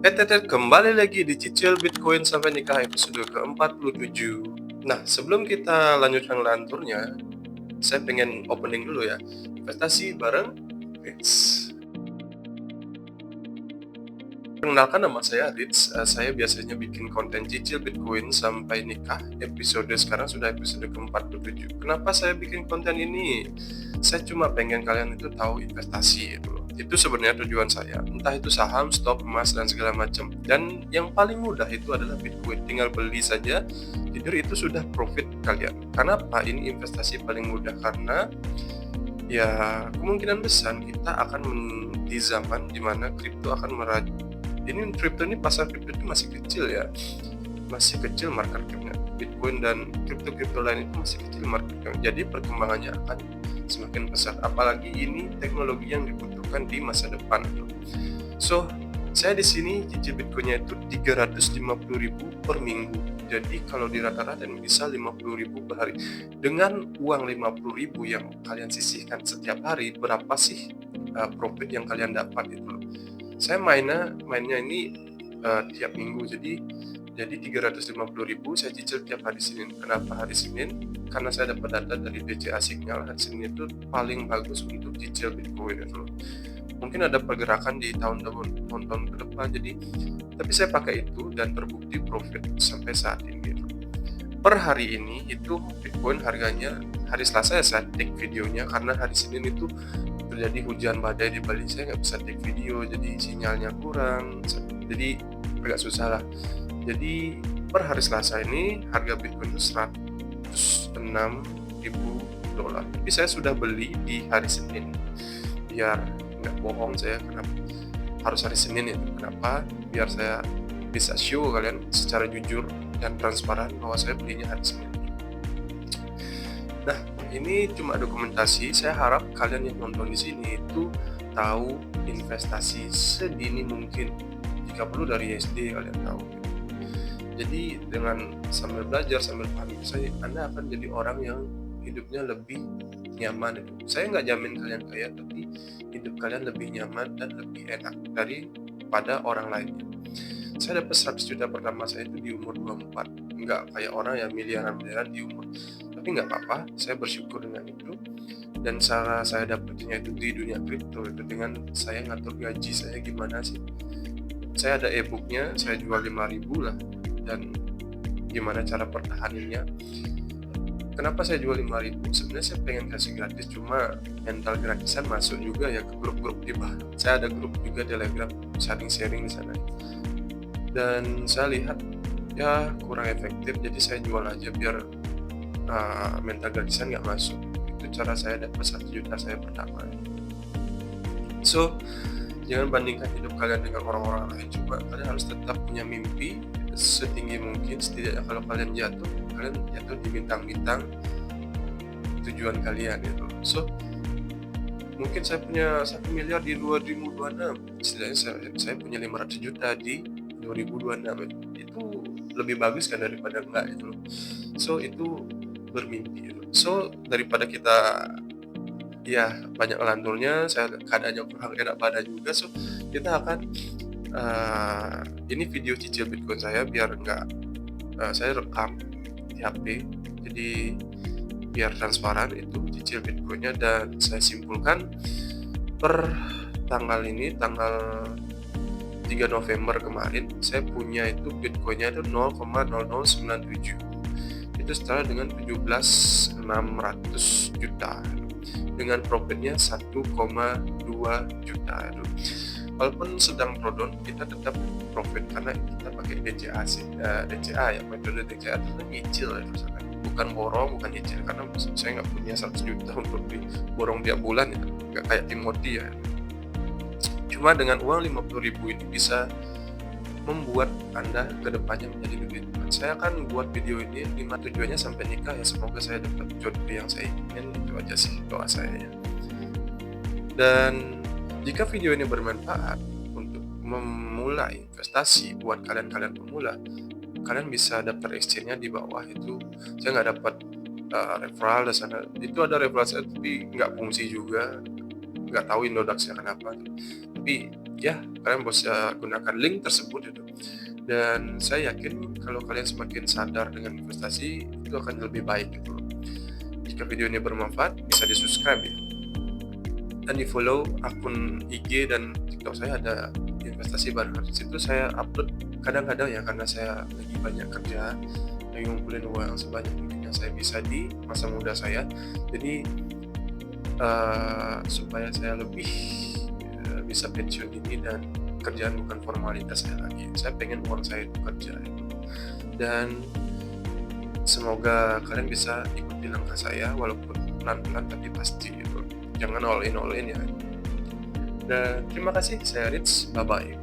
Kembali lagi di Cicil Bitcoin sampai nikah episode ke-47. Nah, sebelum kita lanjutkan lanturnya, saya pengen opening dulu ya. Investasi bareng Rich. Perkenalkan, nama saya Rich. Saya biasanya bikin konten Cicil Bitcoin sampai nikah. Sekarang sudah episode ke-47. Kenapa saya bikin konten ini? Saya cuma pengen kalian itu tahu investasi itu. Itu sebenarnya tujuan saya. Entah itu saham, stok, emas, dan segala macam. Dan yang paling mudah itu adalah Bitcoin. Tinggal beli saja, tidur itu sudah profit kalian. Kenapa ini investasi paling mudah? Karena ya kemungkinan besar kita akan di zaman dimana kripto akan ini pasar kripto itu masih kecil ya, masih kecil market capnya. Bitcoin dan kripto lain itu masih kecil market cap, jadi perkembangannya akan semakin pesat, apalagi ini teknologi yang dibutuhkan di masa depan. So saya di sini cicil Bitcoinnya itu 350.000 per minggu. Jadi kalau di rata-rata bisa 50.000 per hari. Dengan uang 50.000 yang kalian sisihkan setiap hari, berapa sih profit yang kalian dapat itu? Saya mainnya ini tiap minggu. Jadi 350.000 saya cicil tiap hari Senin. Kenapa hari Senin? Karena saya dapat data dari BCA Signal, hari Senin itu paling bagus untuk cicil Bitcoin itu. Mungkin ada pergerakan di tahun-tahun ke depan, tapi saya pakai itu dan terbukti profit sampai saat ini. Per hari ini itu Bitcoin harganya, hari Selasa ya saya take videonya, karena hari Senin itu terjadi hujan badai di Bali, saya nggak bisa take video, jadi sinyalnya kurang, jadi agak susah lah. Jadi per hari Selasa ini harga Bitcoin itu $106.000, tapi saya sudah beli di hari Senin biar nggak bohong saya kenapa harus hari Senin itu. Kenapa? Biar saya bisa show kalian secara jujur dan transparan bahwa saya belinya hari Senin. Nah, ini cuma dokumentasi. Saya harap kalian yang nonton di sini itu tahu investasi sedini mungkin. Jika perlu dari SD kalian tahu. Jadi dengan sambil belajar, sambil paham, Anda akan jadi orang yang hidupnya lebih nyaman. Saya nggak jamin kalian kaya, tapi hidup kalian lebih nyaman dan lebih enak daripada orang lain. Saya dapat 100 juta pertama saya itu di umur 24. Nggak kayak orang yang miliaran di umur. Tapi nggak apa-apa, saya bersyukur dengan itu. Dan cara saya dapetinnya itu di dunia kripto, itu dengan saya ngatur gaji saya gimana sih. Saya ada e-booknya, saya jual 5.000 lah. Dan gimana cara pertahanannya. Kenapa saya jual 5.000? Sebenarnya saya pengen kasih gratis, cuma mental gratisan masuk juga ya ke grup-grup di bawah. Saya ada grup juga Telegram, sharing di sana. Dan saya lihat ya kurang efektif, jadi saya jual aja biar mental gratisan nggak masuk. Itu cara saya dapat 1 juta saya pertama. So jangan bandingkan hidup kalian dengan orang-orang lain, coba kalian harus tetap punya mimpi setinggi mungkin. Setidaknya kalau kalian jatuh di bintang-bintang tujuan kalian gitu. So mungkin saya punya 1 miliar di 2026, setidaknya saya punya 500 juta di 2026. Itu lebih bagus kan daripada enggak gitu. So itu bermimpi gitu. So daripada kita ya banyak ngelanturnya, saya keadaannya kurang enak badan juga, so kita akan ini video cicil Bitcoin saya biar enggak saya rekam di HP, jadi biar transparan itu cicil Bitcoinnya. Dan saya simpulkan per tanggal 3 November kemarin saya punya itu Bitcoinnya itu 0,0097, itu setara dengan 17.600 juta dengan profitnya 1,2 juta. Walaupun sedang drawdown, kita tetap profit karena kita pakai DCA ya, metode DCA itu nyicil ya, bukan borong, bukan nyicil, karena saya nggak punya 100 juta untuk borong tiap bulan ya, nggak kayak Timothy ya. Cuma dengan uang 50.000 ini bisa membuat Anda kedepannya menjadi lebih tepat. Saya akan buat video ini 5 tujuannya sampai nikah ya, semoga saya dapat jodoh yang saya ingin. Itu aja sih doa saya ya. Dan jika video ini bermanfaat untuk memulai investasi buat kalian pemula, kalian bisa daftar exchange-nya di bawah itu. Saya nggak dapat referral di sana. Itu ada referral saya tapi nggak fungsi juga, nggak tahu Indodax-nya kenapa. Tapi ya kalian bisa gunakan link tersebut itu. Dan saya yakin kalau kalian semakin sadar dengan investasi itu akan lebih baik gitu. Jika video ini bermanfaat bisa di subscribe ya, dan di follow akun IG dan TikTok saya, ada investasi bareng. Di situ saya upload kadang-kadang ya, karena saya lagi banyak kerja, lagi ngumpulin uang sebanyak mungkin yang saya bisa di masa muda saya. Jadi supaya saya lebih bisa pensiun ini dan kerjaan bukan formalitas saya lagi. Saya pengen uang saya itu kerja itu. Dan semoga kalian bisa ikuti langkah saya walaupun pelan-pelan tapi pasti gitu. Jangan all in ya. Dan terima kasih, saya Rich, bye bye.